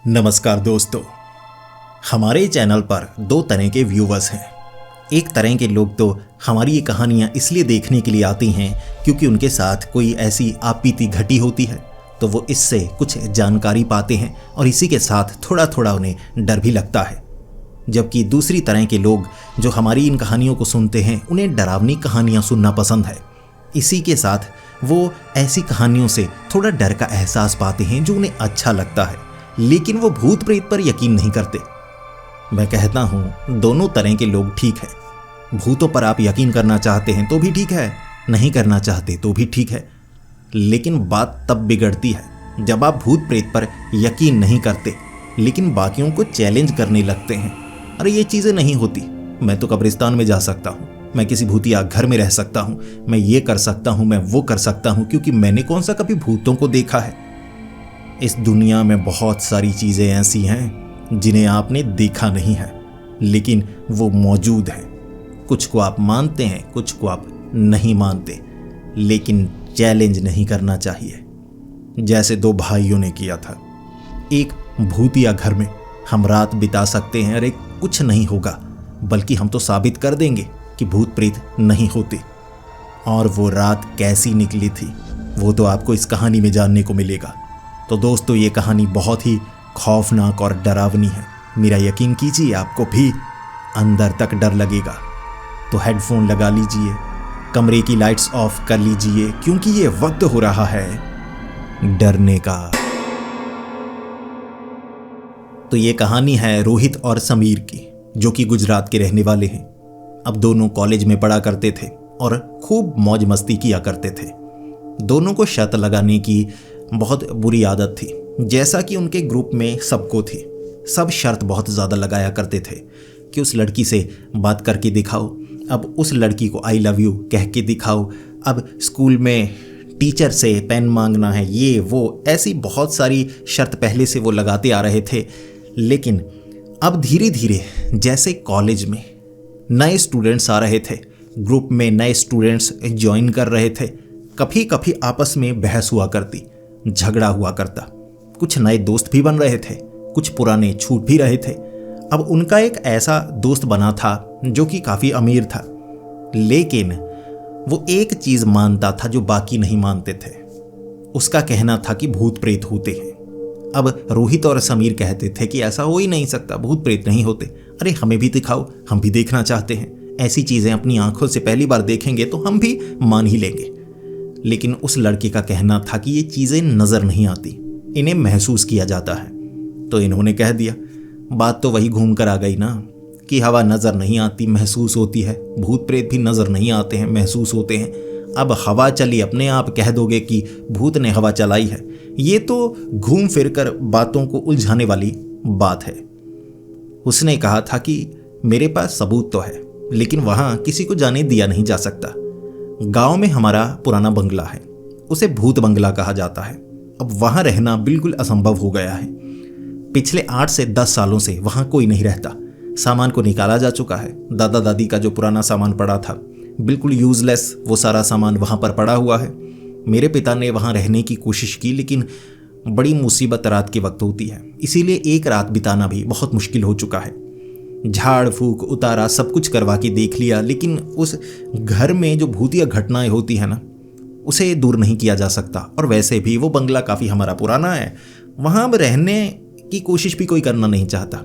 नमस्कार दोस्तों, हमारे चैनल पर दो तरह के व्यूवर्स हैं। एक तरह के लोग तो हमारी ये कहानियाँ इसलिए देखने के लिए आती हैं क्योंकि उनके साथ कोई ऐसी आपबीती घटी होती है तो वो इससे कुछ जानकारी पाते हैं और इसी के साथ थोड़ा थोड़ा उन्हें डर भी लगता है। जबकि दूसरी तरह के लोग जो हमारी इन कहानियों को सुनते हैं उन्हें डरावनी कहानियाँ सुनना पसंद है। इसी के साथ वो ऐसी कहानियों से थोड़ा डर का एहसास पाते हैं जो उन्हें अच्छा लगता है, लेकिन वो भूत प्रेत पर यकीन नहीं करते। मैं कहता हूँ दोनों तरह के लोग ठीक हैं। भूतों पर आप यकीन करना चाहते हैं तो भी ठीक है, नहीं करना चाहते तो भी ठीक है। लेकिन बात तब बिगड़ती है जब आप भूत प्रेत पर यकीन नहीं करते लेकिन बाकियों को चैलेंज करने लगते हैं। अरे ये चीज़ें नहीं होती, मैं तो कब्रिस्तान में जा सकता हूँ, मैं किसी भूतिया घर में रह सकता हूँ, मैं ये कर सकता हूँ, मैं वो कर सकता हूँ, क्योंकि मैंने कौन सा कभी भूतों को देखा है। इस दुनिया में बहुत सारी चीज़ें ऐसी हैं जिन्हें आपने देखा नहीं है लेकिन वो मौजूद हैं। कुछ को आप मानते हैं, कुछ को आप नहीं मानते, लेकिन चैलेंज नहीं करना चाहिए, जैसे दो भाइयों ने किया था। एक भूतिया घर में हम रात बिता सकते हैं, अरे कुछ नहीं होगा, बल्कि हम तो साबित कर देंगे कि भूत प्रेत नहीं होते। और वो रात कैसी निकली थी वो तो आपको इस कहानी में जानने को मिलेगा। तो दोस्तों, ये कहानी बहुत ही खौफनाक और डरावनी है। मेरा यकीन कीजिए, आपको भी अंदर तक डर लगेगा। तो हेडफोन लगा लीजिए, कमरे की लाइट्स ऑफ कर लीजिए, क्योंकि ये वक्त हो रहा है डरने का। तो ये कहानी है रोहित और समीर की, जो कि गुजरात के रहने वाले हैं। अब दोनों कॉलेज में पढ़ा करते थे और खूब मौज मस्ती किया करते थे। दोनों को शर्त लगाने की बहुत बुरी आदत थी, जैसा कि उनके ग्रुप में सबको थी। सब शर्त बहुत ज़्यादा लगाया करते थे कि उस लड़की से बात करके दिखाओ, अब उस लड़की को आई लव यू कह के दिखाओ, अब स्कूल में टीचर से पेन मांगना है, ये वो ऐसी बहुत सारी शर्त पहले से वो लगाते आ रहे थे। लेकिन अब धीरे धीरे जैसे कॉलेज में नए स्टूडेंट्स आ रहे थे, ग्रुप में नए स्टूडेंट्स ज्वाइन कर रहे थे, कभी कभी आपस में बहस हुआ करती, झगड़ा हुआ करता, कुछ नए दोस्त भी बन रहे थे, कुछ पुराने छूट भी रहे थे। अब उनका एक ऐसा दोस्त बना था जो कि काफ़ी अमीर था, लेकिन वो एक चीज़ मानता था जो बाकी नहीं मानते थे। उसका कहना था कि भूत प्रेत होते हैं। अब रोहित और समीर कहते थे कि ऐसा हो ही नहीं सकता, भूत प्रेत नहीं होते, अरे हमें भी दिखाओ, हम भी देखना चाहते हैं, ऐसी चीज़ें अपनी आंखों से पहली बार देखेंगे तो हम भी मान ही लेंगे। लेकिन उस लड़के का कहना था कि ये चीज़ें नज़र नहीं आती, इन्हें महसूस किया जाता है। तो इन्होंने कह दिया, बात तो वही घूम कर आ गई ना कि हवा नज़र नहीं आती, महसूस होती है, भूत प्रेत भी नज़र नहीं आते हैं, महसूस होते हैं। अब हवा चली, अपने आप कह दोगे कि भूत ने हवा चलाई है, ये तो घूम फिर कर बातों को उलझाने वाली बात है। उसने कहा था कि मेरे पास सबूत तो है, लेकिन वहाँ किसी को जाने दिया नहीं जा सकता। गांव में हमारा पुराना बंगला है, उसे भूत बंगला कहा जाता है। अब वहाँ रहना बिल्कुल असंभव हो गया है। पिछले 8 से 10 सालों से वहाँ कोई नहीं रहता, सामान को निकाला जा चुका है। दादा दादी का जो पुराना सामान पड़ा था, बिल्कुल यूजलेस, वो सारा सामान वहाँ पर पड़ा हुआ है। मेरे पिता ने वहाँ रहने की कोशिश की, लेकिन बड़ी मुसीबत रात के वक्त होती है, इसीलिए एक रात बिताना भी बहुत मुश्किल हो चुका है। झाड़ फूक उतारा, सब कुछ करवा के देख लिया, लेकिन उस घर में जो भूतिया घटनाएं होती है ना, उसे दूर नहीं किया जा सकता। और वैसे भी वो बंगला काफ़ी हमारा पुराना है, वहाँ अब रहने की कोशिश भी कोई करना नहीं चाहता।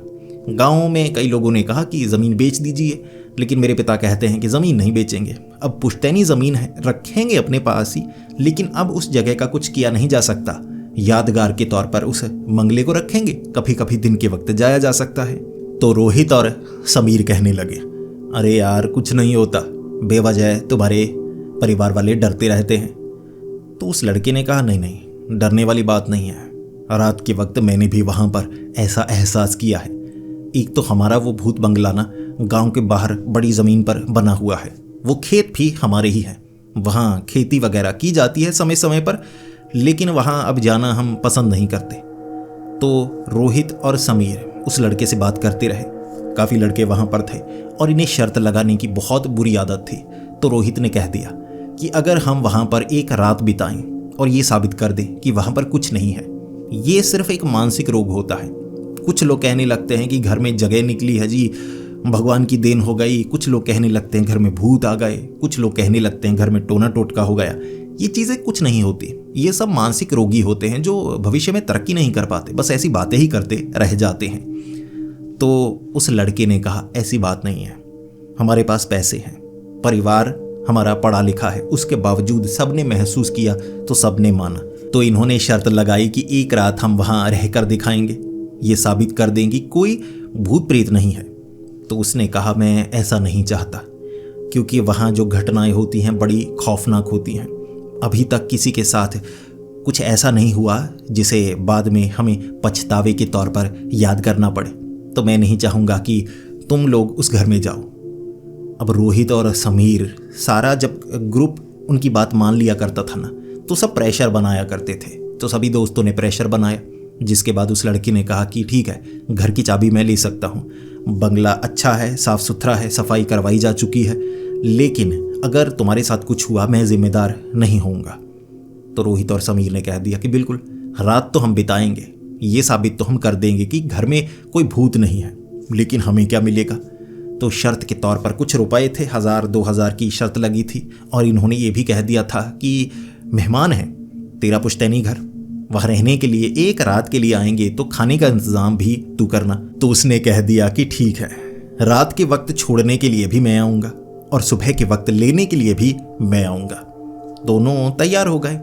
गाँव में कई लोगों ने कहा कि ज़मीन बेच दीजिए, लेकिन मेरे पिता कहते हैं कि ज़मीन नहीं बेचेंगे। अब पुश्तैनी ज़मीन है, रखेंगे अपने पास ही, लेकिन अब उस जगह का कुछ किया नहीं जा सकता। यादगार के तौर पर उस बंगले को रखेंगे, कभी कभी दिन के वक्त जाया जा सकता है। तो रोहित और समीर कहने लगे, अरे यार कुछ नहीं होता, बेवजह तुम्हारे परिवार वाले डरते रहते हैं। तो उस लड़के ने कहा, नहीं नहीं, डरने वाली बात नहीं है, रात के वक्त मैंने भी वहाँ पर ऐसा एहसास किया है। एक तो हमारा वो भूत बंगला ना गांव के बाहर बड़ी ज़मीन पर बना हुआ है, वो खेत भी हमारे ही है, वहाँ खेती वगैरह की जाती है समय समय पर, लेकिन वहाँ अब जाना हम पसंद नहीं करते। तो रोहित और समीर उस लड़के से बात करते रहे। काफ़ी लड़के वहाँ पर थे और इन्हें शर्त लगाने की बहुत बुरी आदत थी। तो रोहित ने कह दिया कि अगर हम वहाँ पर एक रात बिताएं और ये साबित कर दें कि वहाँ पर कुछ नहीं है, ये सिर्फ एक मानसिक रोग होता है, कुछ लोग कहने लगते हैं कि घर में जगह निकली है जी, भगवान की देन हो गई। कुछ लोग कहने लगते हैं घर में भूत आ गए। कुछ लोग कहने लगते हैं घर में टोना टोटका हो गया। ये चीज़ें कुछ नहीं होती। ये सब मानसिक रोगी होते हैं जो भविष्य में तरक्की नहीं कर पाते, बस ऐसी बातें ही करते रह जाते हैं। तो उस लड़के ने कहा ऐसी बात नहीं है, हमारे पास पैसे हैं, परिवार हमारा पढ़ा लिखा है। उसके बावजूद सबने महसूस किया तो सबने माना। तो इन्होंने शर्त लगाई कि एक रात हम वहाँ रहकर दिखाएंगे, ये साबित कर देंगे कोई भूत प्रेत नहीं है। तो उसने कहा मैं ऐसा नहीं चाहता, क्योंकि वहाँ जो घटनाएं होती हैं बड़ी खौफनाक होती हैं। अभी तक किसी के साथ कुछ ऐसा नहीं हुआ जिसे बाद में हमें पछतावे के तौर पर याद करना पड़े। तो मैं नहीं चाहूँगा कि तुम लोग उस घर में जाओ। अब रोहित और समीर सारा जब ग्रुप उनकी बात मान लिया करता था ना, तो सब प्रेशर बनाया करते थे। तो सभी दोस्तों ने प्रेशर बनाया, जिसके बाद उस लड़की ने कहा कि ठीक है, घर की चाबी मैं ले सकता हूँ, बंगला अच्छा है, साफ सुथरा है, सफाई करवाई जा चुकी है, लेकिन अगर तुम्हारे साथ कुछ हुआ मैं जिम्मेदार नहीं होऊंगा। तो रोहित और समीर ने कह दिया कि बिल्कुल, रात तो हम बिताएंगे, ये साबित तो हम कर देंगे कि घर में कोई भूत नहीं है, लेकिन हमें क्या मिलेगा। तो शर्त के तौर पर कुछ रुपए थे, 1000-2000 की शर्त लगी थी। और इन्होंने ये भी कह दिया था कि मेहमान है तेरा पुश्तैनी घर, वहाँ रहने के लिए एक रात के लिए आएंगे, तो खाने का इंतजाम भी तू करना। तो उसने कह दिया कि ठीक है, रात के वक्त छोड़ने के लिए भी मैं आऊँगा और सुबह के वक्त लेने के लिए भी मैं आऊँगा। दोनों तैयार हो गए।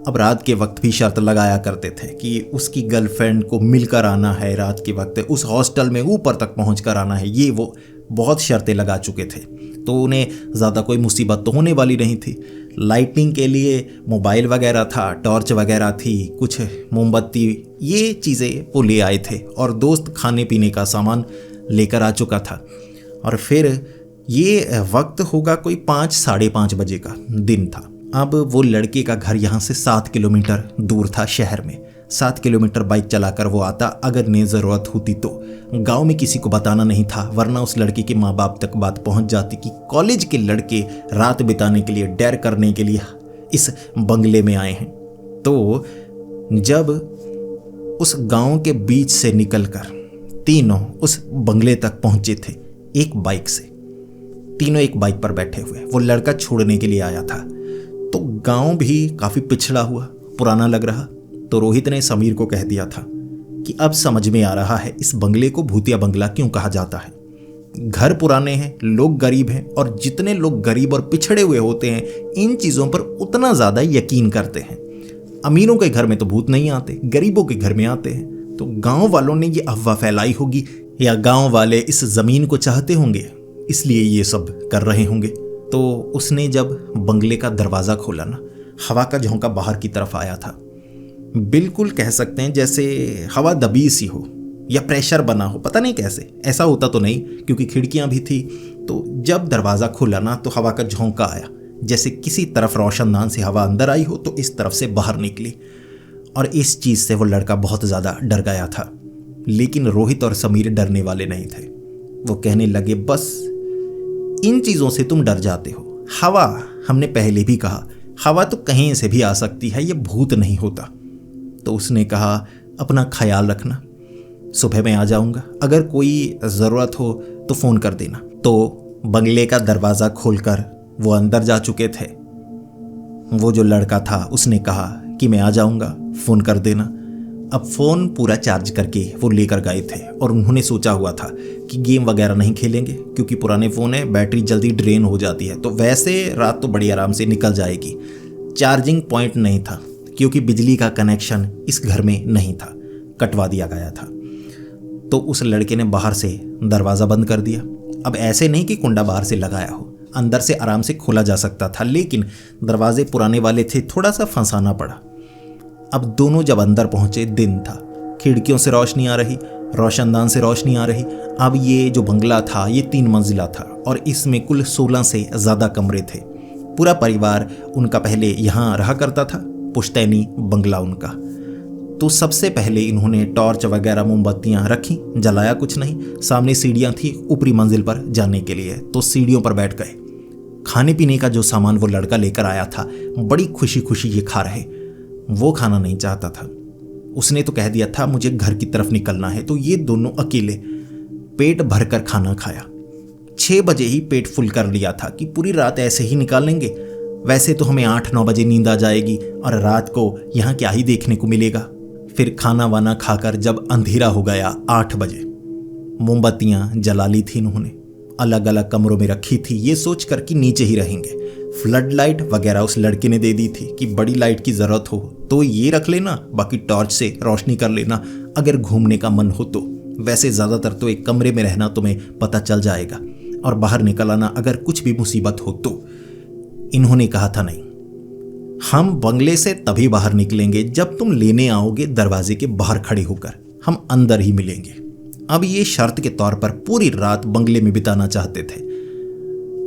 अब रात के वक्त भी शर्त लगाया करते थे कि उसकी गर्लफ्रेंड को मिलकर आना है, रात के वक्त उस हॉस्टल में ऊपर तक पहुँच कर आना है। ये वो बहुत शर्तें लगा चुके थे, तो उन्हें ज़्यादा कोई मुसीबत तो होने वाली नहीं थी। लाइटिंग के लिए मोबाइल वगैरह था, टॉर्च वगैरह थी, कुछ मोमबत्ती, ये चीज़ें वो ले आए थे। और दोस्त खाने पीने का सामान लेकर आ चुका था। और फिर ये वक्त होगा कोई 5-5:30 बजे का दिन था। अब वो लड़के का घर यहाँ से 7 किलोमीटर दूर था शहर में। 7 किलोमीटर बाइक चलाकर वो आता, अगर ने ज़रूरत होती तो। गांव में किसी को बताना नहीं था, वरना उस लड़के के माँ बाप तक बात पहुंच जाती कि कॉलेज के लड़के रात बिताने के लिए, डैर करने के लिए इस बंगले में आए हैं। तो जब उस गांव के बीच से निकलकर तीनों उस बंगले तक पहुंचे थे एक बाइक से, तीनों एक बाइक पर बैठे हुए, वो लड़का छोड़ने के लिए आया था। तो गांव भी काफ़ी पिछड़ा हुआ, पुराना लग रहा। तो रोहित ने समीर को कह दिया था कि अब समझ में आ रहा है इस बंगले को भूतिया बंगला क्यों कहा जाता है। घर पुराने हैं, लोग गरीब हैं, और जितने लोग गरीब और पिछड़े हुए होते हैं इन चीज़ों पर उतना ज़्यादा यकीन करते हैं। अमीरों के घर में तो भूत नहीं आते, गरीबों के घर में आते हैं। तो गांव वालों ने ये अफवाह फैलाई होगी, या गांव वाले इस ज़मीन को चाहते होंगे, इसलिए ये सब कर रहे होंगे। तो उसने जब बंगले का दरवाज़ा खोला ना, हवा का झोंका बाहर की तरफ आया था। बिल्कुल कह सकते हैं जैसे हवा दबी सी हो या प्रेशर बना हो, पता नहीं कैसे। ऐसा होता तो नहीं क्योंकि खिड़कियां भी थी। तो जब दरवाज़ा खुला ना तो हवा का झोंका आया, जैसे किसी तरफ रोशनदान से हवा अंदर आई हो तो इस तरफ से बाहर निकली। और इस चीज़ से वो लड़का बहुत ज़्यादा डर गया था। लेकिन रोहित और समीर डरने वाले नहीं थे। वो कहने लगे बस इन चीज़ों से तुम डर जाते हो। हवा, हमने पहले भी कहा, हवा तो कहीं से भी आ सकती है, ये भूत नहीं होता। तो उसने कहा अपना ख्याल रखना, सुबह मैं आ जाऊंगा, अगर कोई ज़रूरत हो तो फ़ोन कर देना। तो बंगले का दरवाज़ा खोलकर वो अंदर जा चुके थे। वो जो लड़का था उसने कहा कि मैं आ जाऊंगा, फ़ोन कर देना। अब फ़ोन पूरा चार्ज करके वो लेकर गए थे। और उन्होंने सोचा हुआ था कि गेम वगैरह नहीं खेलेंगे क्योंकि पुराने फ़ोन है, बैटरी जल्दी ड्रेन हो जाती है। तो वैसे रात तो बड़ी आराम से निकल जाएगी। चार्जिंग पॉइंट नहीं था क्योंकि बिजली का कनेक्शन इस घर में नहीं था, कटवा दिया गया था। तो उस लड़के ने बाहर से दरवाज़ा बंद कर दिया। अब ऐसे नहीं कि कुंडा बाहर से लगाया हो, अंदर से आराम से खोला जा सकता था, लेकिन दरवाजे पुराने वाले थे, थोड़ा सा फंसाना पड़ा। अब दोनों जब अंदर पहुंचे, दिन था, खिड़कियों से रोशनी आ रही, रोशनदान से रोशनी आ रही। अब ये जो बंगला था ये 3 मंजिला था और इसमें कुल 16 से ज़्यादा कमरे थे। पूरा परिवार उनका पहले यहाँ रहा करता था, पुश्तैनी बंगला उनका। तो सबसे पहले इन्होंने टॉर्च वगैरह मोमबत्तियाँ रखी, जलाया कुछ नहीं। सामने सीढ़ियाँ थी ऊपरी मंजिल पर जाने के लिए, तो सीढ़ियों पर बैठ गए। खाने पीने का जो सामान वो लड़का लेकर आया था, बड़ी खुशी खुशी ये खा रहे। वो खाना नहीं चाहता था, उसने तो कह दिया था मुझे घर की तरफ निकलना है, तो ये दोनों अकेले पेट भरकर खाना खाया। 6 बजे ही पेट फुल कर लिया था कि पूरी रात ऐसे ही निकालेंगे। वैसे तो हमें 8-9 बजे नींद आ जाएगी और रात को यहाँ क्या ही देखने को मिलेगा। फिर खाना वाना खाकर जब अंधेरा हो गया 8 बजे, मोमबत्तियाँ जला ली थी इन्होंने, अलग अलग कमरों में रखी थी, ये सोच कर कि नीचे ही रहेंगे। फ्लड लाइट वगैरह उस लड़के ने दे दी थी कि बड़ी लाइट की ज़रूरत हो तो ये रख लेना, बाकी टॉर्च से रोशनी कर लेना अगर घूमने का मन हो तो। वैसे ज़्यादातर तो एक कमरे में रहना तुम्हें पता चल जाएगा और बाहर निकल आना अगर कुछ भी मुसीबत हो तो। इन्होंने कहा था नहीं, हम बंगले से तभी बाहर निकलेंगे जब तुम लेने आओगे दरवाजे के बाहर खड़े होकर, हम अंदर ही मिलेंगे। अब ये शर्त के तौर पर पूरी रात बंगले में बिताना चाहते थे।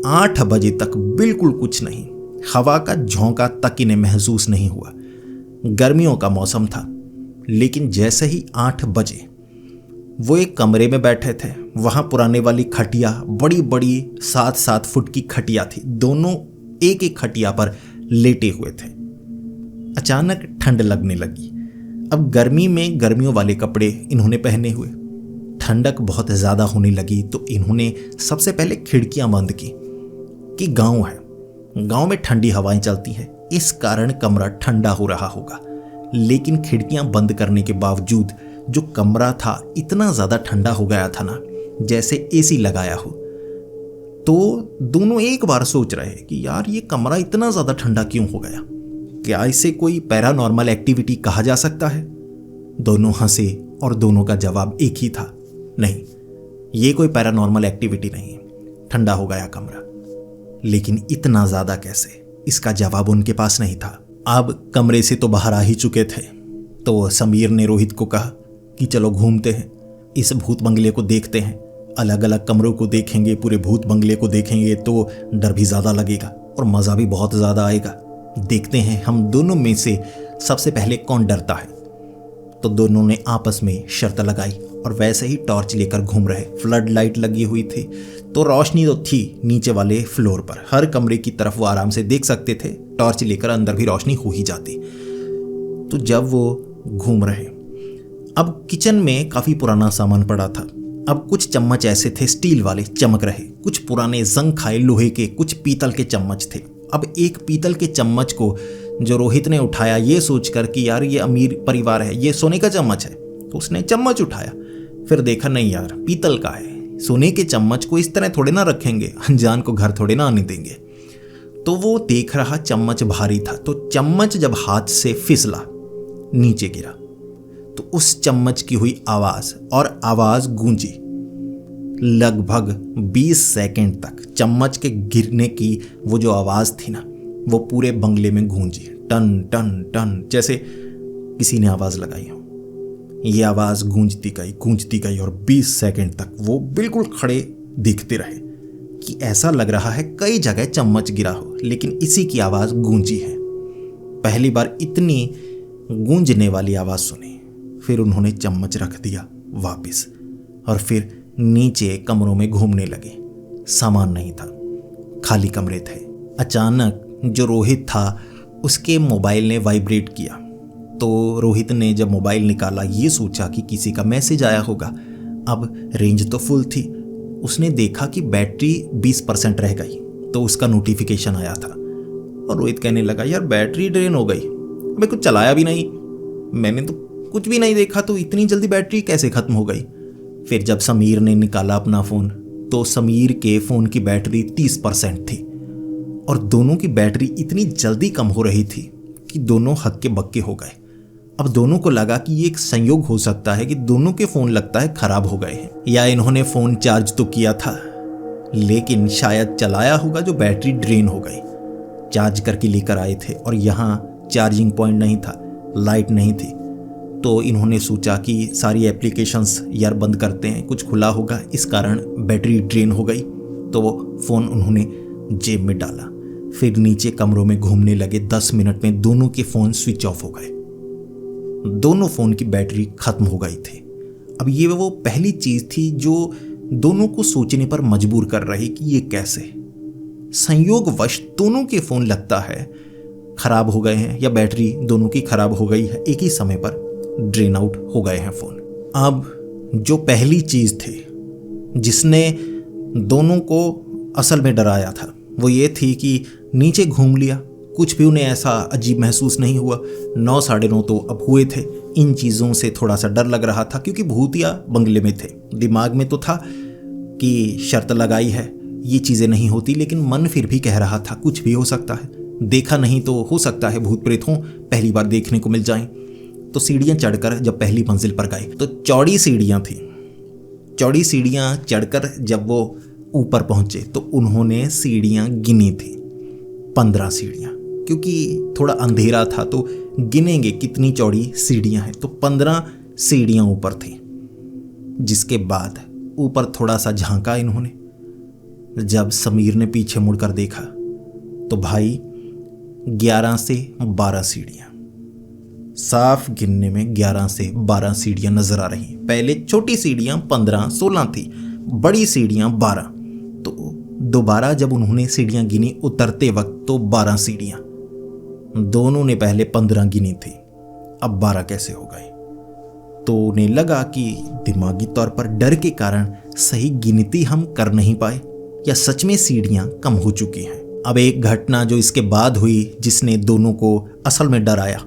8 बजे तक बिल्कुल कुछ नहीं, हवा का झोंका तक इन्हें महसूस नहीं हुआ। गर्मियों का मौसम था, लेकिन जैसे ही 8 बजे वो एक कमरे में बैठे थे, वहां पुराने वाली खटिया, बड़ी बड़ी 7-7 फुट की खटिया थी, दोनों एक एक खटिया पर लेटे हुए थे। अचानक ठंड लगने लगी। अब गर्मी में गर्मियों वाले कपड़े इन्होंने पहने हुए, ठंडक बहुत ज़्यादा होने लगी तो इन्होंने सबसे पहले खिड़कियां बंद की कि गांव है, गांव में ठंडी हवाएं चलती हैं, इस कारण कमरा ठंडा हो रहा होगा। लेकिन खिड़कियां बंद करने के बावजूद जो कमरा था इतना ज़्यादा ठंडा हो गया था ना, जैसे एसी लगाया हो। तो दोनों एक बार सोच रहे कि यार ये कमरा इतना ज़्यादा ठंडा क्यों हो गया, क्या इसे कोई पैरानॉर्मल एक्टिविटी कहा जा सकता है। दोनों हंसे और दोनों का जवाब एक ही था, नहीं ये कोई पैरानॉर्मल एक्टिविटी नहीं है, ठंडा हो गया कमरा। लेकिन इतना ज़्यादा कैसे, इसका जवाब उनके पास नहीं था। अब कमरे से तो बाहर आ ही चुके थे, तो समीर ने रोहित को कहा कि चलो घूमते हैं, इस भूत बंगले को देखते हैं, अलग अलग कमरों को देखेंगे, पूरे भूत बंगले को देखेंगे तो डर भी ज़्यादा लगेगा और मज़ा भी बहुत ज़्यादा आएगा। देखते हैं हम दोनों में से सबसे पहले कौन डरता है। तो दोनों ने आपस में शर्त लगाई और वैसे ही टॉर्च लेकर घूम रहे। फ्लड लाइट लगी हुई थी तो रोशनी तो थी नीचे वाले फ्लोर पर, हर कमरे की तरफ वो आराम से देख सकते थे, टॉर्च लेकर अंदर भी रोशनी हो ही जाती। तो जब वो घूम रहे, अब किचन में काफ़ी पुराना सामान पड़ा था। अब कुछ चम्मच ऐसे थे स्टील वाले, चमक रहे, कुछ पुराने जंग खाए लोहे के, कुछ पीतल के चम्मच थे। अब एक पीतल के चम्मच को जो रोहित ने उठाया ये सोचकर कि यार ये अमीर परिवार है, ये सोने का चम्मच है, तो उसने चम्मच उठाया, फिर देखा नहीं यार पीतल का है, सोने के चम्मच को इस तरह थोड़े ना रखेंगे, अनजान को घर थोड़े ना आने देंगे। तो वो देख रहा चम्मच भारी था, तो चम्मच जब हाथ से फिसला नीचे गिरा तो उस चम्मच की हुई आवाज, और आवाज गूंजी लगभग 20 सेकंड तक। चम्मच के गिरने की वो जो आवाज थी ना, वो पूरे बंगले में गूंजी, टन टन टन, जैसे किसी ने आवाज लगाई हो। ये आवाज गूंजती गई और 20 सेकंड तक वो बिल्कुल खड़े दिखते रहे कि ऐसा लग रहा है कई जगह चम्मच गिरा हो, लेकिन इसी की आवाज गूंजी है। पहली बार इतनी गूंजने वाली आवाज सुनी। फिर उन्होंने चम्मच रख दिया वापस और फिर नीचे कमरों में घूमने लगे। सामान नहीं था, खाली कमरे थे। अचानक जो रोहित था उसके मोबाइल ने वाइब्रेट किया, तो रोहित ने जब मोबाइल निकाला ये सोचा कि किसी का मैसेज आया होगा। अब रेंज तो फुल थी, उसने देखा कि बैटरी 20% रह गई, तो उसका नोटिफिकेशन आया था और रोहित कहने लगा यार बैटरी ड्रेन हो गई, मैं कुछ चलाया भी नहीं, मैंने तो कुछ भी नहीं देखा, तो इतनी जल्दी बैटरी कैसे खत्म हो गई। फिर जब समीर ने निकाला अपना फ़ोन तो समीर के फ़ोन की बैटरी 30% थी और दोनों की बैटरी इतनी जल्दी कम हो रही थी कि दोनों हक्के बक्के हो गए। अब दोनों को लगा कि ये एक संयोग हो सकता है कि दोनों के फ़ोन लगता है ख़राब हो गए हैं, या इन्होंने फ़ोन चार्ज तो किया था लेकिन शायद चलाया होगा जो बैटरी ड्रेन हो गई। चार्ज करके लेकर आए थे और यहाँ चार्जिंग पॉइंट नहीं था, लाइट नहीं थी, तो इन्होंने सोचा कि सारी एप्लीकेशंस यार बंद करते हैं, कुछ खुला होगा, इस कारण बैटरी ड्रेन हो गई। तो वो फ़ोन उन्होंने जेब में डाला, फिर नीचे कमरों में घूमने लगे। 10 मिनट में दोनों के फ़ोन स्विच ऑफ हो गए, दोनों फ़ोन की बैटरी खत्म हो गई थी। अब ये वो पहली चीज़ थी जो दोनों को सोचने पर मजबूर कर रही कि ये कैसे संयोगवश दोनों के फ़ोन लगता है ख़राब हो गए हैं या बैटरी दोनों की ख़राब हो गई है एक ही समय पर। ड्रेन आउट हो गए हैं फ़ोन। अब जो पहली चीज़ थी जिसने दोनों को असल में डराया था वो ये थी कि नीचे घूम लिया, कुछ भी उन्हें ऐसा अजीब महसूस नहीं हुआ। 9 साढ़े 9 तो अब हुए थे। इन चीज़ों से थोड़ा सा डर लग रहा था क्योंकि भूतिया बंगले में थे। दिमाग में तो था कि शर्त लगाई है, ये चीज़ें नहीं होती, लेकिन मन फिर भी कह रहा था कुछ भी हो सकता है, देखा नहीं तो हो सकता है भूत प्रेत हों, पहली बार देखने को मिल जाएं। तो सीढ़ियाँ चढ़कर जब पहली मंजिल पर गए तो चौड़ी सीढ़ियाँ थी। चौड़ी सीढ़ियाँ चढ़कर जब वो ऊपर पहुँचे तो उन्होंने सीढ़ियाँ गिनी थी, 15 सीढ़ियाँ, क्योंकि थोड़ा अंधेरा था तो गिनेंगे कितनी चौड़ी सीढ़ियाँ हैं, तो 15 सीढ़ियाँ ऊपर थी। जिसके बाद ऊपर थोड़ा सा झांका इन्होंने। जब समीर ने पीछे मुड़कर देखा तो भाई 11 से 12 सीढ़ियाँ, साफ गिनने में 11 से 12 सीढ़ियाँ नजर आ रही। पहले छोटी सीढ़ियाँ 15-16 थी, बड़ी सीढ़ियाँ 12। तो दोबारा जब उन्होंने सीढ़ियाँ गिनी उतरते वक्त तो 12 सीढ़ियाँ। दोनों ने पहले 15 गिनी थी, अब 12 कैसे हो गए? तो उन्हें लगा कि दिमागी तौर पर डर के कारण सही गिनती हम कर नहीं पाए या सच में सीढ़ियाँ कम हो चुकी हैं। अब एक घटना जो इसके बाद हुई जिसने दोनों को असल में डराया।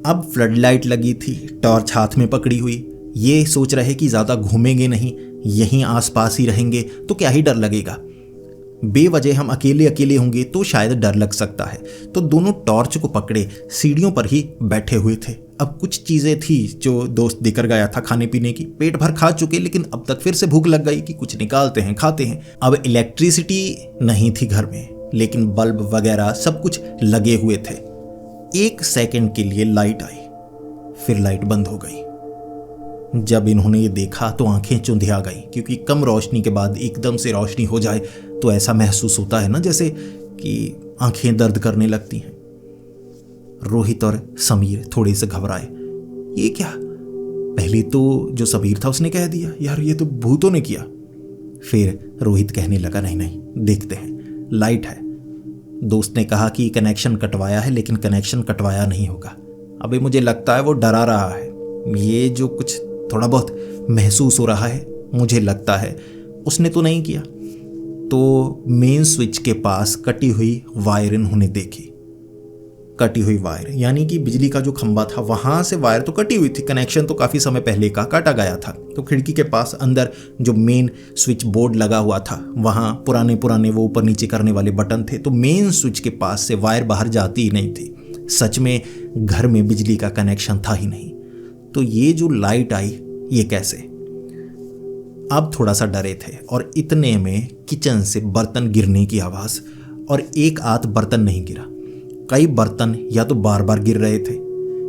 अब फ्लड लाइट लगी थी, टॉर्च हाथ में पकड़ी हुई, ये सोच रहे कि ज़्यादा घूमेंगे नहीं, यहीं आसपास ही रहेंगे तो क्या ही डर लगेगा। बेवजह हम अकेले अकेले होंगे तो शायद डर लग सकता है। तो दोनों टॉर्च को पकड़े सीढ़ियों पर ही बैठे हुए थे। अब कुछ चीज़ें थी जो दोस्त देकर गया था खाने पीने की, पेट भर खा चुके, लेकिन अब तक फिर से भूख लग गई कि कुछ निकालते हैं खाते हैं। अब इलेक्ट्रिसिटी नहीं थी घर में, लेकिन बल्ब वगैरह सब कुछ लगे हुए थे। 1 सेकंड के लिए लाइट आई, फिर लाइट बंद हो गई। जब इन्होंने ये देखा तो आंखें चुंधिया गई, क्योंकि कम रोशनी के बाद एकदम से रोशनी हो जाए तो ऐसा महसूस होता है ना जैसे कि आंखें दर्द करने लगती हैं। रोहित और समीर थोड़े से घबराए। ये क्या? पहले तो जो समीर था उसने कह दिया यार ये तो भूतों ने किया। फिर रोहित कहने लगा नहीं नहीं देखते हैं, लाइट है। दोस्त ने कहा कि कनेक्शन कटवाया है, लेकिन कनेक्शन कटवाया नहीं होगा। अबे मुझे लगता है वो डरा रहा है। ये जो कुछ थोड़ा बहुत महसूस हो रहा है मुझे लगता है उसने तो नहीं किया। तो मेन स्विच के पास कटी हुई वायर इन्होंने देखी। कटी हुई वायर यानी कि बिजली का जो खंभा था वहां से वायर तो कटी हुई थी, कनेक्शन तो काफी समय पहले का काटा गया था। तो खिड़की के पास अंदर जो मेन स्विच बोर्ड लगा हुआ था वहां पुराने पुराने वो ऊपर नीचे करने वाले बटन थे। तो मेन स्विच के पास से वायर बाहर जाती ही नहीं थी। सच में घर में बिजली का कनेक्शन था ही नहीं। तो ये जो लाइट आई ये कैसे? अब थोड़ा सा डरे थे और इतने में किचन से बर्तन गिरने की आवाज, और एक आध बर्तन नहीं गिरा, कई बर्तन या तो बार बार गिर रहे थे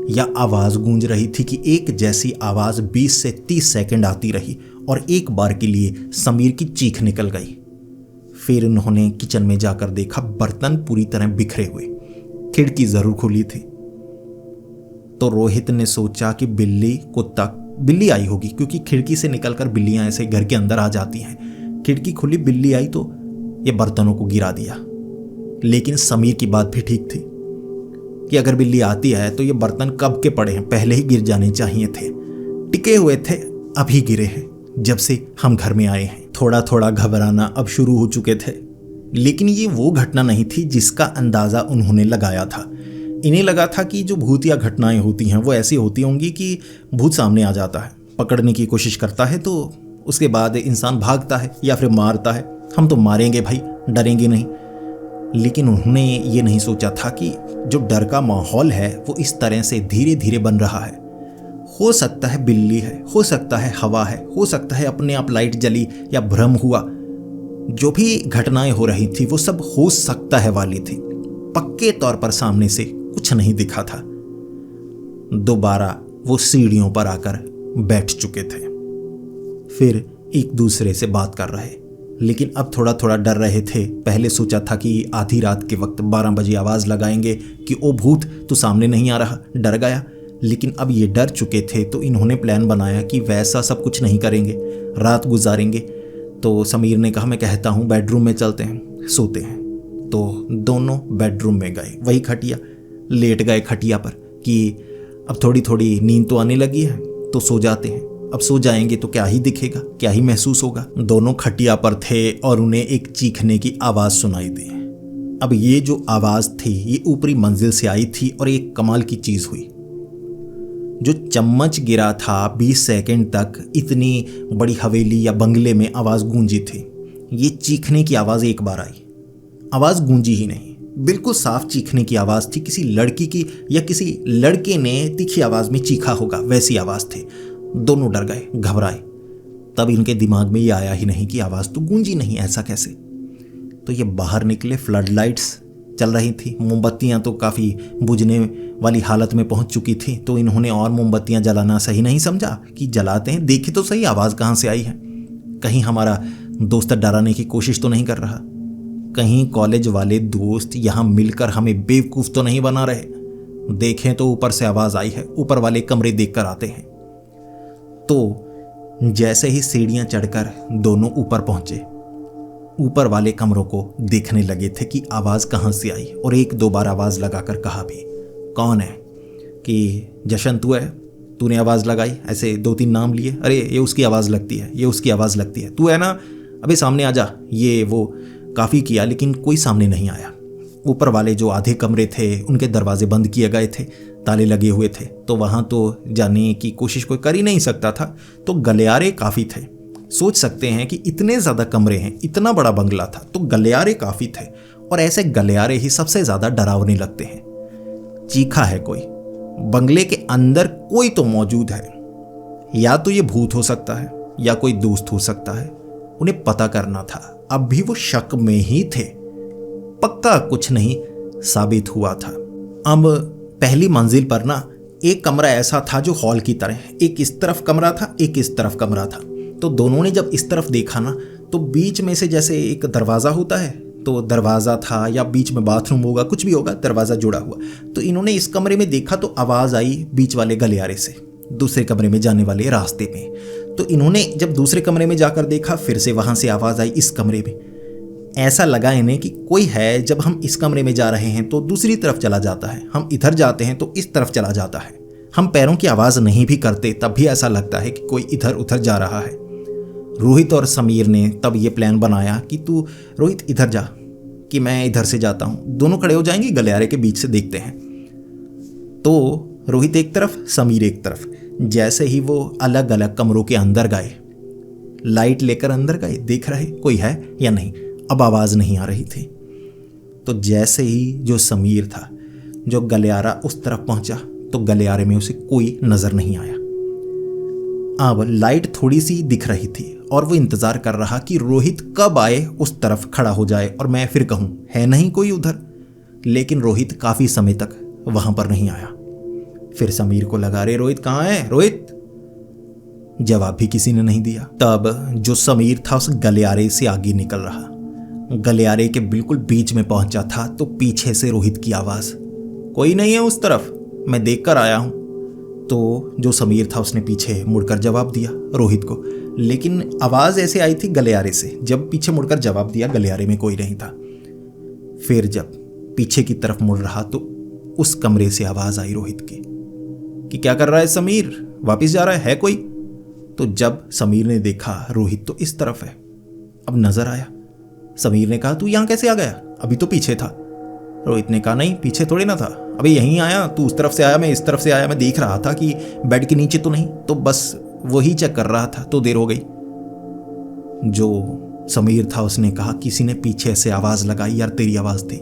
या आवाज गूंज रही थी कि एक जैसी आवाज 20 से 30 सेकंड आती रही और एक बार के लिए समीर की चीख निकल गई। फिर उन्होंने किचन में जाकर देखा बर्तन पूरी तरह बिखरे हुए, खिड़की जरूर खुली थी। तो रोहित ने सोचा कि बिल्ली आई होगी, क्योंकि खिड़की से निकलकर बिल्लियां ऐसे घर के अंदर आ जाती हैं। खिड़की खुली, बिल्ली आई तो ये बर्तनों को गिरा दिया। लेकिन समीर की बात भी ठीक थी कि अगर बिल्ली आती है तो ये बर्तन कब के पड़े हैं, पहले ही गिर जाने चाहिए थे। टिके हुए थे, अभी गिरे हैं जब से हम घर में आए हैं। थोड़ा थोड़ा घबराना अब शुरू हो चुके थे, लेकिन ये वो घटना नहीं थी जिसका अंदाजा उन्होंने लगाया था। इन्हें लगा था कि जो भूतिया घटनाएं होती हैं वो ऐसी होती होंगी कि भूत सामने आ जाता है, पकड़ने की कोशिश करता है, तो उसके बाद इंसान भागता है या फिर मारता है। हम तो मारेंगे भाई, डरेंगे नहीं। लेकिन उन्होंने ये नहीं सोचा था कि जो डर का माहौल है वो इस तरह से धीरे धीरे बन रहा है। हो सकता है बिल्ली है, हो सकता है हवा है, हो सकता है अपने आप लाइट जली या भ्रम हुआ। जो भी घटनाएं हो रही थी वो सब हो सकता है वाली थी। पक्के तौर पर सामने से कुछ नहीं दिखा था। दोबारा वो सीढ़ियों पर आकर बैठ चुके थे, फिर एक दूसरे से बात कर रहे, लेकिन अब थोड़ा थोड़ा डर रहे थे। पहले सोचा था कि आधी रात के वक्त 12 बजे आवाज लगाएंगे कि ओ भूत तू सामने नहीं आ रहा, डर गया। लेकिन अब ये डर चुके थे तो इन्होंने प्लान बनाया कि वैसा सब कुछ नहीं करेंगे, रात गुजारेंगे। तो समीर ने कहा मैं कहता हूँ बेडरूम में चलते हैं, सोते हैं। तो दोनों बेडरूम में गए, वही खटिया, लेट गए खटिया पर कि अब थोड़ी थोड़ी नींद तो आने लगी है तो सो जाते हैं। अब सो जाएंगे तो क्या ही दिखेगा, क्या ही महसूस होगा। दोनों खटिया पर थे और उन्हें एक चीखने की आवाज़ सुनाई दी। अब ये जो आवाज़ थी ये ऊपरी मंजिल से आई थी और एक कमाल की चीज़ हुई। जो चम्मच गिरा था 20 सेकंड तक इतनी बड़ी हवेली या बंगले में आवाज़ गूंजी थी। ये चीखने की आवाज़ एक बार आई, आवाज़ गूंजी ही नहीं, बिल्कुल साफ चीखने की आवाज़ थी। किसी लड़की की या किसी लड़के ने तीखी आवाज़ में चीखा होगा, वैसी आवाज़ थी। दोनों डर गए, घबराए। तब इनके दिमाग में ये आया ही नहीं कि आवाज़ तो गूंजी नहीं, ऐसा कैसे। तो ये बाहर निकले, फ्लड लाइट्स चल रही थी, मोमबत्तियाँ तो काफ़ी बुझने वाली हालत में पहुंच चुकी थी। तो इन्होंने और मोमबत्तियाँ जलाना सही नहीं समझा कि जलाते हैं, देखे तो सही आवाज़ कहाँ से आई है। कहीं हमारा दोस्त डराने की कोशिश तो नहीं कर रहा, कहीं कॉलेज वाले दोस्त यहाँ मिलकर हमें बेवकूफ़ तो नहीं बना रहे। देखें तो ऊपर से आवाज़ आई है, ऊपर वाले कमरे देख कर आते हैं। तो जैसे ही सीढ़ियाँ चढ़कर दोनों ऊपर पहुँचे, ऊपर वाले कमरों को देखने लगे थे कि आवाज़ कहाँ से आई। और एक दो बार आवाज़ लगाकर कहा भी, कौन है, कि जशन तू है, तूने आवाज़ लगाई। ऐसे 2-3 नाम लिए, अरे ये उसकी आवाज़ लगती है, ये उसकी आवाज़ लगती है, तू है ना, अबे सामने आ जा। ये वो काफ़ी किया लेकिन कोई सामने नहीं आया। ऊपर वाले जो आधे कमरे थे उनके दरवाजे बंद किए गए थे, ताले लगे हुए थे, तो वहाँ तो जाने की कोशिश कोई कर ही नहीं सकता था। तो गलियारे काफ़ी थे। सोच सकते हैं कि इतने ज़्यादा कमरे हैं, इतना बड़ा बंगला था, तो गलियारे काफ़ी थे। और ऐसे गलियारे ही सबसे ज़्यादा डरावने लगते हैं। चीखा है कोई, बंगले के अंदर कोई तो मौजूद है। या तो ये भूत हो सकता है या कोई दोस्त हो सकता है। उन्हें पता करना था। अब भी वो शक में ही थे, पक्का कुछ नहीं साबित हुआ था। अब पहली मंजिल पर ना एक कमरा ऐसा था जो हॉल की तरह, एक इस तरफ कमरा था, एक इस तरफ कमरा था। तो दोनों ने जब इस तरफ देखा ना, तो बीच में से जैसे एक दरवाज़ा होता है, तो दरवाज़ा था या बीच में बाथरूम होगा, कुछ भी होगा, दरवाज़ा जुड़ा हुआ। तो इन्होंने इस कमरे में देखा तो आवाज़ आई बीच वाले गलियारे से, दूसरे कमरे में जाने वाले रास्ते में। तो इन्होंने जब दूसरे कमरे में जाकर देखा, फिर से वहाँ से आवाज़ आई इस कमरे में। ऐसा लगा इन्हें कि कोई है। जब हम इस कमरे में जा रहे हैं तो दूसरी तरफ चला जाता है, हम इधर जाते हैं तो इस तरफ चला जाता है। हम पैरों की आवाज़ नहीं भी करते तब भी ऐसा लगता है कि कोई इधर उधर जा रहा है। रोहित और समीर ने तब ये प्लान बनाया कि तू रोहित इधर जा, कि मैं इधर से जाता हूँ। दोनों खड़े हो जाएंगे, गलियारे के बीच से देखते हैं। तो रोहित एक तरफ, समीर एक तरफ। जैसे ही वो अलग अलग कमरों के अंदर गए, लाइट लेकर अंदर गए, देख रहे कोई है या नहीं। अब आवाज़ नहीं आ रही थी। तो जैसे ही जो समीर था, जो गलियारा उस तरफ पहुंचा, तो गलियारे में उसे कोई नज़र नहीं आया। अब लाइट थोड़ी सी दिख रही थी और वो इंतज़ार कर रहा कि रोहित कब आए, उस तरफ खड़ा हो जाए और मैं फिर कहूँ है नहीं कोई उधर। लेकिन रोहित काफ़ी समय तक वहाँ पर नहीं आया। फिर समीर को लगा, रे रोहित कहाँ है, रोहित। जवाब भी किसी ने नहीं दिया। तब जो समीर था उस गलियारे से आगे निकल रहा, गलियारे के बिल्कुल बीच में पहुंचा था। तो पीछे से रोहित की आवाज़, कोई नहीं है उस तरफ, मैं देख कर आया हूँ। तो जो समीर था उसने पीछे मुड़कर जवाब दिया रोहित को, लेकिन आवाज़ ऐसे आई थी गलियारे से। जब पीछे मुड़कर जवाब दिया, गलियारे में कोई नहीं था। फिर जब पीछे की तरफ मुड़ रहा तो उस कमरे से आवाज़ आई रोहित की कि क्या कर रहा है समीर, वापस जा रहा है कोई। तो जब समीर ने देखा रोहित तो इस तरफ है, अब नजर आया। समीर ने कहा, तू यहाँ कैसे आ गया, अभी तो पीछे था। रोहित ने कहा, नहीं पीछे थोड़ी ना था, अभी यहीं आया, तू उस तरफ से आया, मैं इस तरफ से आया। मैं देख रहा था कि बेड के नीचे तो नहीं, तो बस वही चेक कर रहा था, तो देर हो गई। जो समीर था उसने कहा, किसी ने पीछे से आवाज़ लगाई यार, तेरी आवाज़ थी।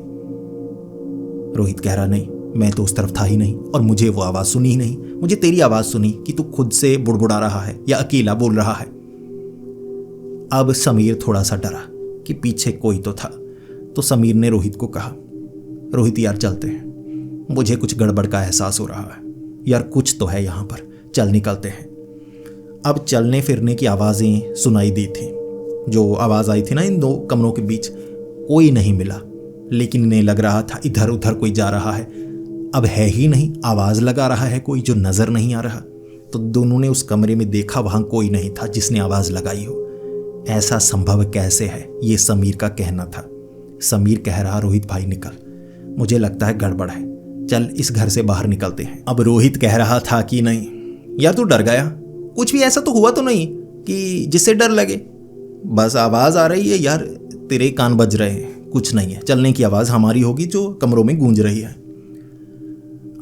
रोहित कह रहा, नहीं मैं तो उस तरफ था ही नहीं और मुझे वो आवाज़ सुनी ही नहीं। मुझे तेरी आवाज़ सुनी कि तू खुद से बुड़बुड़ा रहा है या अकेला बोल रहा है। अब समीर थोड़ा सा डरा कि पीछे कोई तो था। तो समीर ने रोहित को कहा, रोहित यार चलते हैं, मुझे कुछ गड़बड़ का एहसास हो रहा है यार, कुछ तो है यहाँ पर, चल निकलते हैं। अब चलने फिरने की आवाज़ें सुनाई दी थी। जो आवाज़ आई थी ना इन दो कमरों के बीच, कोई नहीं मिला, लेकिन इन्हें लग रहा था इधर उधर कोई जा रहा है। अब है ही नहीं, आवाज़ लगा रहा है कोई जो नज़र नहीं आ रहा। तो दोनों ने उस कमरे में देखा, वहाँ कोई नहीं था जिसने आवाज़ लगाई हो। ऐसा संभव कैसे है, ये समीर का कहना था। समीर कह रहा, रोहित भाई निकल, मुझे लगता है गड़बड़ है, चल इस घर से बाहर निकलते हैं। अब रोहित कह रहा था कि नहीं यार तू डर गया, कुछ भी ऐसा तो हुआ तो नहीं कि जिससे डर लगे, बस आवाज़ आ रही है यार, तेरे कान बज रहे हैं, कुछ नहीं है, चलने की आवाज़ हमारी होगी जो कमरों में गूंज रही है।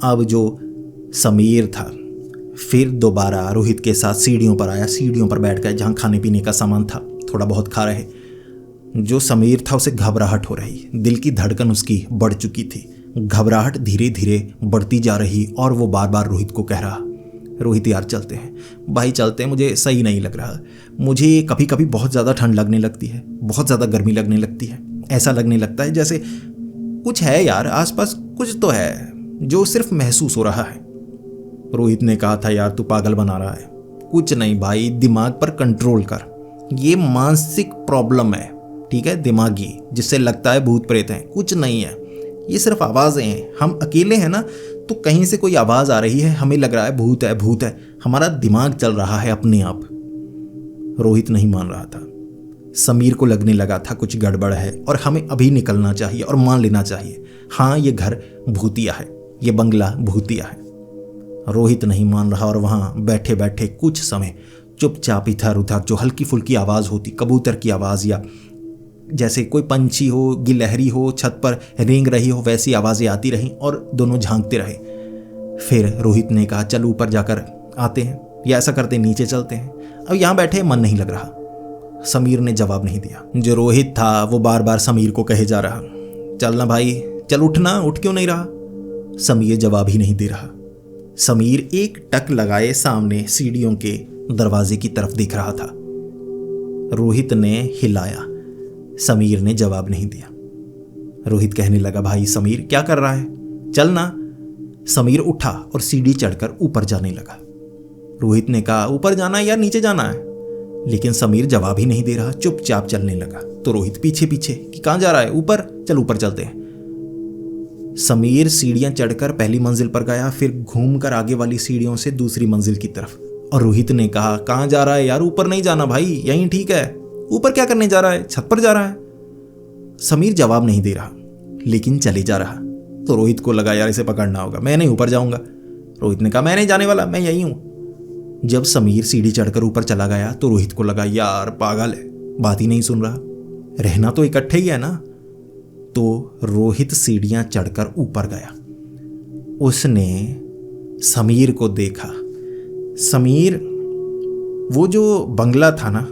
अब जो समीर था फिर दोबारा रोहित के साथ सीढ़ियों पर आया, सीढ़ियों पर बैठ गया जहाँ खाने पीने का सामान था, थोड़ा बहुत खा रहे। जो समीर था उसे घबराहट हो रही, दिल की धड़कन उसकी बढ़ चुकी थी, घबराहट धीरे धीरे बढ़ती जा रही और वो बार बार रोहित को कह रहा, रोहित यार चलते हैं भाई, चलते हैं, मुझे सही नहीं लग रहा, मुझे कभी कभी बहुत ज़्यादा ठंड लगने लगती है, बहुत ज़्यादा गर्मी लगने लगती है, ऐसा लगने लगता है जैसे कुछ है यार आसपास, कुछ तो है जो सिर्फ महसूस हो रहा है। रोहित ने कहा था यार तू पागल बना रहा है, कुछ नहीं भाई, दिमाग पर कंट्रोल कर, ये मानसिक प्रॉब्लम है, ठीक है, दिमागी, जिससे लगता है भूत प्रेत हैं, कुछ नहीं है, ये सिर्फ आवाज़ें हैं, हम अकेले हैं ना तो कहीं से कोई आवाज़ आ रही है, हमें लग रहा है भूत है भूत है, हमारा दिमाग चल रहा है अपने आप। रोहित नहीं मान रहा था, समीर को लगने लगा था कुछ गड़बड़ है और हमें अभी निकलना चाहिए और मान लेना चाहिए, हाँ ये घर भूतिया है, ये बंगला भूतिया है। रोहित नहीं मान रहा और वहाँ बैठे बैठे कुछ समय चुपचाप इधर उधर जो हल्की फुल्की आवाज़ होती, कबूतर की आवाज़ या जैसे कोई पंछी हो, गिलहरी हो, छत पर रेंग रही हो, वैसी आवाज़ें आती रहीं और दोनों झांकते रहे। फिर रोहित ने कहा चल ऊपर जाकर आते हैं, या ऐसा करते नीचे चलते हैं, अब यहाँ बैठे मन नहीं लग रहा। समीर ने जवाब नहीं दिया। जो रोहित था वो बार बार समीर को कहे जा रहा, चल ना भाई चल, उठना, उठ क्यों नहीं रहा। समीर जवाब ही नहीं दे रहा। समीर एक टक लगाए सामने सीढ़ियों के दरवाजे की तरफ देख रहा था। रोहित ने हिलाया, समीर ने जवाब नहीं दिया। रोहित कहने लगा भाई समीर क्या कर रहा है, चल ना। समीर उठा और सीढ़ी चढ़कर ऊपर जाने लगा। रोहित ने कहा ऊपर जाना है या नीचे जाना है, लेकिन समीर जवाब ही नहीं दे रहा, चुपचाप चलने लगा। तो रोहित पीछे पीछे कि कहाँ जा रहा है, ऊपर चल, ऊपर चलते हैं। समीर सीढ़ियां चढ़कर पहली मंजिल पर गया, फिर घूमकर आगे वाली सीढ़ियों से दूसरी मंजिल की तरफ। और रोहित ने कहा कहाँ जा रहा है यार, ऊपर नहीं जाना भाई, यहीं ठीक है, ऊपर क्या करने जा रहा है, छत पर जा रहा है। समीर जवाब नहीं दे रहा, लेकिन चले जा रहा। तो रोहित को लगा यार इसे पकड़ना होगा, मैं नहीं ऊपर जाऊंगा। रोहित ने कहा मैं नहीं जाने वाला, मैं यहीं हूं। जब समीर सीढ़ी चढ़कर ऊपर चला गया तो रोहित को लगा यार पागल है, बात ही नहीं सुन रहा, रहना तो इकट्ठे ही है ना। तो रोहित सीढ़ियां चढ़कर ऊपर गया। उसने समीर को देखा। समीर, वो जो बंगला था ना,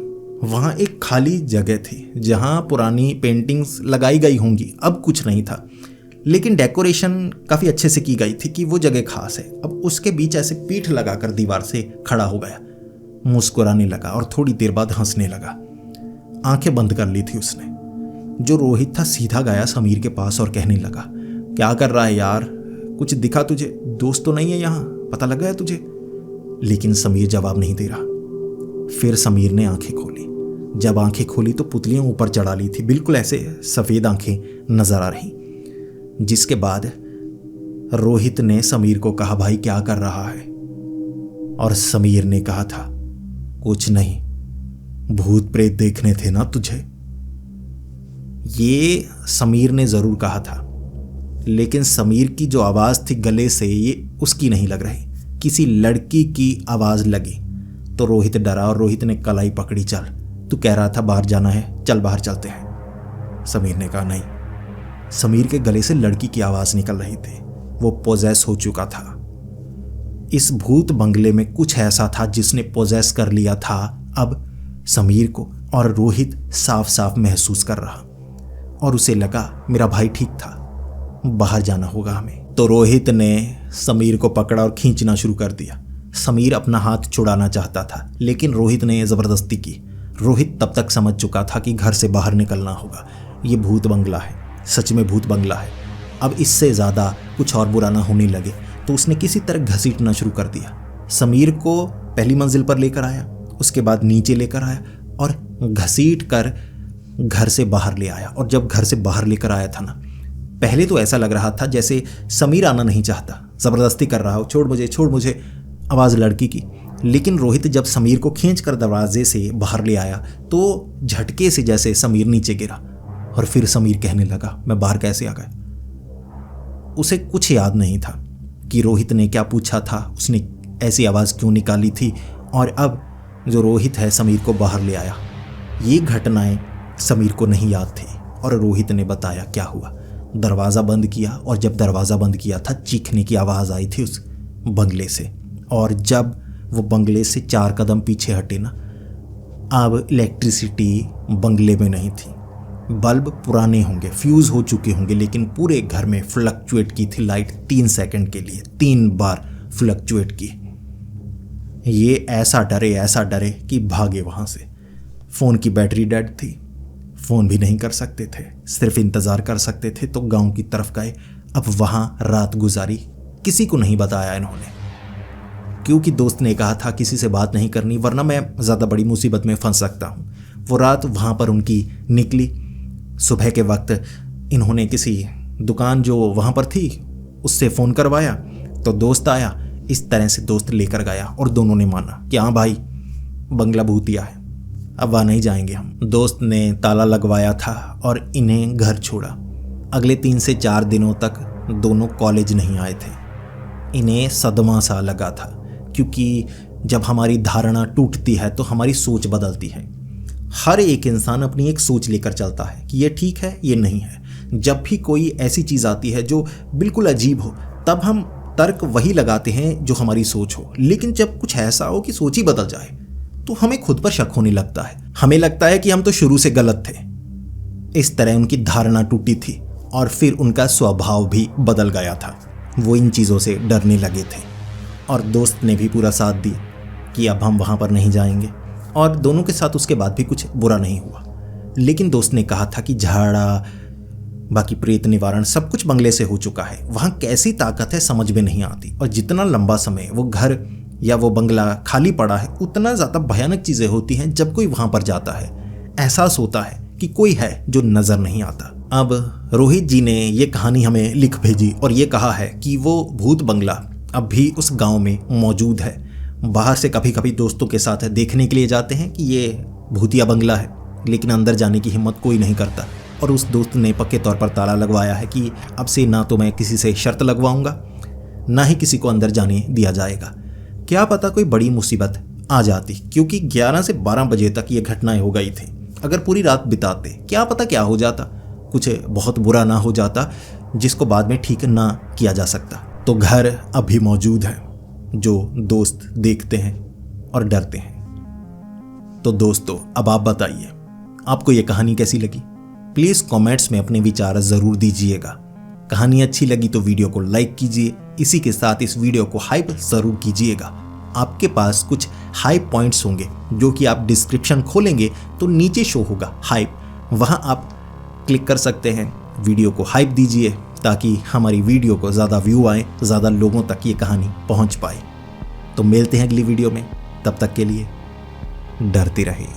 वहाँ एक खाली जगह थी जहाँ पुरानी पेंटिंग्स लगाई गई होंगी, अब कुछ नहीं था, लेकिन डेकोरेशन काफ़ी अच्छे से की गई थी कि वो जगह खास है। अब उसके बीच ऐसे पीठ लगाकर दीवार से खड़ा हो गया, मुस्कुराने लगा और थोड़ी देर बाद हंसने लगा। आंखें बंद कर ली थी उसने। जो रोहित था सीधा गया समीर के पास और कहने लगा क्या कर रहा है यार, कुछ दिखा तुझे, दोस्त तो नहीं है यहाँ, पता लगा है तुझे। लेकिन समीर जवाब नहीं दे रहा। फिर समीर ने आंखें खोली। जब आंखें खोली तो पुतलियां ऊपर चढ़ा ली थी, बिल्कुल ऐसे सफ़ेद आंखें नजर आ रही। जिसके बाद रोहित ने समीर को कहा भाई क्या कर रहा है, और समीर ने कहा था कुछ नहीं, भूत प्रेत देखने थे ना तुझे। ये समीर ने जरूर कहा था, लेकिन समीर की जो आवाज़ थी गले से, ये उसकी नहीं लग रही, किसी लड़की की आवाज़ लगी। तो रोहित डरा और रोहित ने कलाई पकड़ी, चल तू कह रहा था बाहर जाना है, चल बाहर चलते हैं। समीर ने कहा नहीं। समीर के गले से लड़की की आवाज़ निकल रही थी, वो पोजेस हो चुका था। इस भूत बंगले में कुछ ऐसा था जिसने पोजेस कर लिया था अब समीर को, और रोहित साफ साफ महसूस कर रहा, और उसे लगा मेरा भाई ठीक था, बाहर जाना होगा हमें। तो रोहित ने समीर को पकड़ा और खींचना शुरू कर दिया। समीर अपना हाथ छुड़ाना चाहता था, लेकिन रोहित ने ज़बरदस्ती की। रोहित तब तक समझ चुका था कि घर से बाहर निकलना होगा, ये भूत बंगला है, सच में भूत बंगला है। अब इससे ज़्यादा कुछ और बुरा ना होने लगे, तो उसने किसी तरह घसीटना शुरू कर दिया। समीर को पहली मंजिल पर लेकर आया, उसके बाद नीचे लेकर आया और घसीट कर घर से बाहर ले आया। और जब घर से बाहर लेकर आया था ना, पहले तो ऐसा लग रहा था जैसे समीर आना नहीं चाहता, ज़बरदस्ती कर रहा हो, छोड़ मुझे छोड़ मुझे, आवाज़ लड़की की। लेकिन रोहित जब समीर को खींच कर दरवाजे से बाहर ले आया तो झटके से जैसे समीर नीचे गिरा, और फिर समीर कहने लगा मैं बाहर कैसे आ गया। उसे कुछ याद नहीं था कि रोहित ने क्या पूछा था, उसने ऐसी आवाज़ क्यों निकाली थी, और अब जो रोहित है समीर को बाहर ले आया। ये घटनाएं समीर को नहीं याद थी और रोहित ने बताया क्या हुआ। दरवाज़ा बंद किया और जब दरवाज़ा बंद किया था चीखने की आवाज़ आई थी उस बंगले से, और जब वो बंगले से 4 कदम पीछे हटे ना, अब इलेक्ट्रिसिटी बंगले में नहीं थी। बल्ब पुराने होंगे, फ्यूज़ हो चुके होंगे, लेकिन पूरे घर में फ्लक्चुएट की थी लाइट 3 सेकंड के लिए, 3 बार फ्लक्चुएट की। ये ऐसा डरे कि भागे वहाँ से। फ़ोन की बैटरी डेड थी, फ़ोन भी नहीं कर सकते थे, सिर्फ इंतज़ार कर सकते थे। तो गांव की तरफ गए, अब वहाँ रात गुजारी। किसी को नहीं बताया इन्होंने, क्योंकि दोस्त ने कहा था किसी से बात नहीं करनी वरना मैं ज़्यादा बड़ी मुसीबत में फंस सकता हूँ। वो रात वहाँ पर उनकी निकली। सुबह के वक्त इन्होंने किसी दुकान जो वहाँ पर थी उससे फ़ोन करवाया तो दोस्त आया। इस तरह से दोस्त लेकर गया और दोनों ने माना कि हाँ भाई बंगला भूतिया है, अब वहाँ नहीं जाएंगे हम। दोस्त ने ताला लगवाया था और इन्हें घर छोड़ा। अगले 3 से 4 दिनों तक दोनों कॉलेज नहीं आए थे। इन्हें सदमा सा लगा था, क्योंकि जब हमारी धारणा टूटती है तो हमारी सोच बदलती है। हर एक इंसान अपनी एक सोच लेकर चलता है कि ये ठीक है, ये नहीं है। जब भी कोई ऐसी चीज़ आती है जो बिल्कुल अजीब हो, तब हम तर्क वही लगाते हैं जो हमारी सोच हो। लेकिन जब कुछ ऐसा हो कि सोच ही बदल जाए तो हमें खुद पर शक होने लगता है। हमें लगता है कि हम तो शुरू से गलत थे। इस तरह उनकी धारणा टूटी थी और फिर उनका स्वभाव भी बदल गया था। वो इन चीज़ों से डरने लगे थे और दोस्त ने भी पूरा साथ दिया कि अब हम वहाँ पर नहीं जाएंगे, और दोनों के साथ उसके बाद भी कुछ बुरा नहीं हुआ। लेकिन दोस्त ने कहा था कि झाड़ा, बाकी प्रेत निवारण सब कुछ बंगले से हो चुका है। वहाँ कैसी ताकत है समझ में नहीं आती, और जितना लंबा समय वो घर या वो बंगला खाली पड़ा है उतना ज़्यादा भयानक चीज़ें होती हैं जब कोई वहाँ पर जाता है। एहसास होता है कि कोई है जो नज़र नहीं आता। अब रोहित जी ने ये कहानी हमें लिख भेजी और ये कहा है कि वो भूत बंगला अब भी उस गांव में मौजूद है। बाहर से कभी कभी दोस्तों के साथ देखने के लिए जाते हैं कि ये भूतिया बंगला है, लेकिन अंदर जाने की हिम्मत कोई नहीं करता। और उस दोस्त ने पक्के तौर पर ताला लगवाया है कि अब से ना तो मैं किसी से शर्त लगवाऊंगा, ना ही किसी को अंदर जाने दिया जाएगा। क्या पता कोई बड़ी मुसीबत आ जाती, क्योंकि 11 से 12 बजे तक ये घटनाएं हो गई थी। अगर पूरी रात बिताते, क्या पता क्या हो जाता, कुछ बहुत बुरा ना हो जाता जिसको बाद में ठीक ना किया जा सकता। तो घर अभी मौजूद है जो दोस्त देखते हैं और डरते हैं। तो दोस्तों अब आप बताइए आपको ये कहानी कैसी लगी। प्लीज़ कमेंट्स में अपने विचार ज़रूर दीजिएगा। कहानी अच्छी लगी तो वीडियो को लाइक कीजिए। इसी के साथ इस वीडियो को हाइप ज़रूर कीजिएगा। आपके पास कुछ हाइप पॉइंट्स होंगे जो कि आप डिस्क्रिप्शन खोलेंगे तो नीचे शो होगा हाइप, वहाँ आप क्लिक कर सकते हैं। वीडियो को हाइप दीजिए ताकि हमारी वीडियो को ज़्यादा व्यू आए, ज़्यादा लोगों तक ये कहानी पहुँच पाए। तो मिलते हैं अगली वीडियो में, तब तक के लिए डरते रहिए।